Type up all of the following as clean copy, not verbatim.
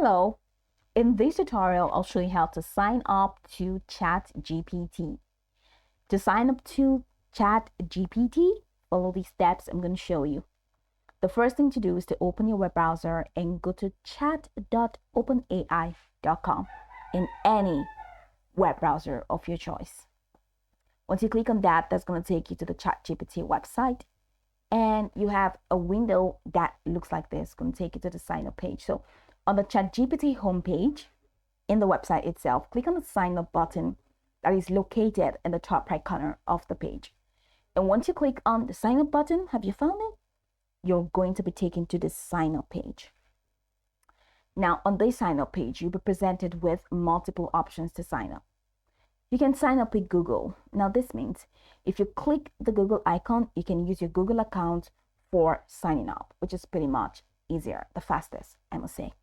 Hello, in this tutorial, I'll show you how to sign up to ChatGPT. To sign up to ChatGPT, follow these steps I'm going to show you. The first thing to do is to open your web browser and go to chat.openai.com in any web browser of your choice. Once you click on that, that's going to take you to the ChatGPT website. And you have a window that looks like this. It's going to take you to the sign up page. So on the ChatGPT homepage in the website itself, click on the sign up button that is located in the top right corner of the page. And once you click on the sign up button, have you found it? You're going to be taken to the sign up page. Now on this sign up page, you'll be presented with multiple options to sign up. You can sign up with Google. Now this means if you click the Google icon, you can use your Google account for signing up, which is pretty much easier, the fastest, I must say.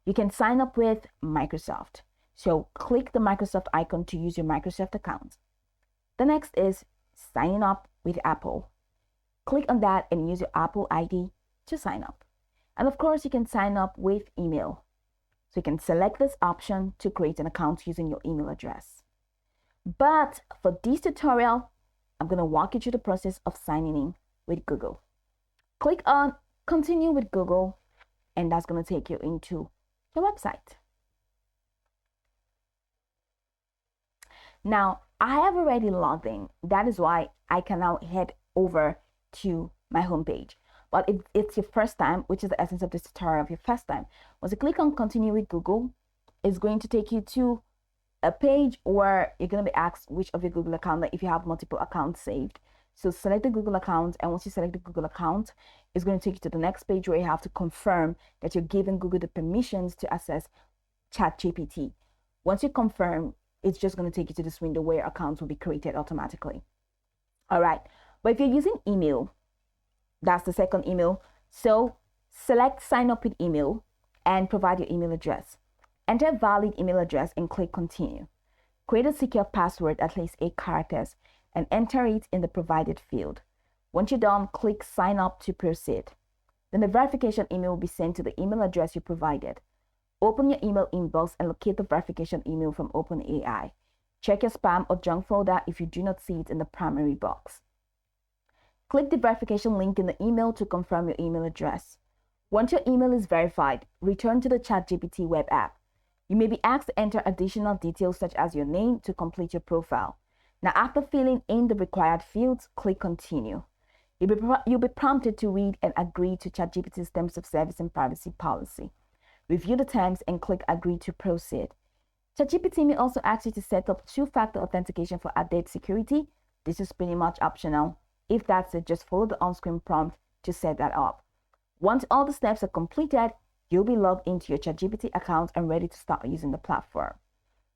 You can sign up with Microsoft. So click the Microsoft icon to use your Microsoft account. The next is signing up with Apple. Click on that and use your Apple ID to sign up. And of course, you can sign up with email. So you can select this option to create an account using your email address. But for this tutorial, I'm going to walk you through the process of signing in with Google. Click on Continue with Google, and that's going to take you into the website. Now, I have already logged in. That is why I can now head over to my homepage. But if it's your first time, which is the essence of this tutorial of your first time, once you click on Continue with Google, it's going to take you to a page where you're going to be asked which of your Google account, like if you have multiple accounts saved. So select the Google account, and once you select the Google account, it's going to take you to the next page where you have to confirm that you're giving Google the permissions to access ChatGPT. Once you confirm, it's just going to take you to this window where accounts will be created automatically. All right, but if you're using email, that's the second email. So select sign up with email and provide your email address. Enter a valid email address and click continue. Create a secure password, at least 8 characters, and enter it in the provided field. Once you're done, click sign up to proceed. Then the verification email will be sent to the email address you provided. Open your email inbox and locate the verification email from OpenAI. Check your spam or junk folder if you do not see it in the primary box. Click the verification link in the email to confirm your email address. Once your email is verified, return to the ChatGPT web app. You may be asked to enter additional details such as your name to complete your profile. Now, after filling in the required fields, click continue. You'll be prompted to read and agree to ChatGPT's terms of service and privacy policy. Review the terms and click agree to proceed. ChatGPT may also ask you to set up 2-factor authentication for added security. This is pretty much optional. If that's it, just follow the on-screen prompt to set that up. Once all the steps are completed, you'll be logged into your ChatGPT account and ready to start using the platform.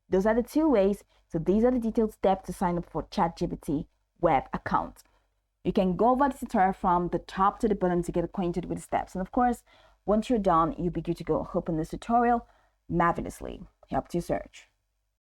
Those are the 2 ways. So these are the detailed steps to sign up for ChatGPT web account. You can go over the tutorial from the top to the bottom to get acquainted with the steps. And of course, once you're done, you'll be good to go. Hoping this tutorial marvelously helped you search.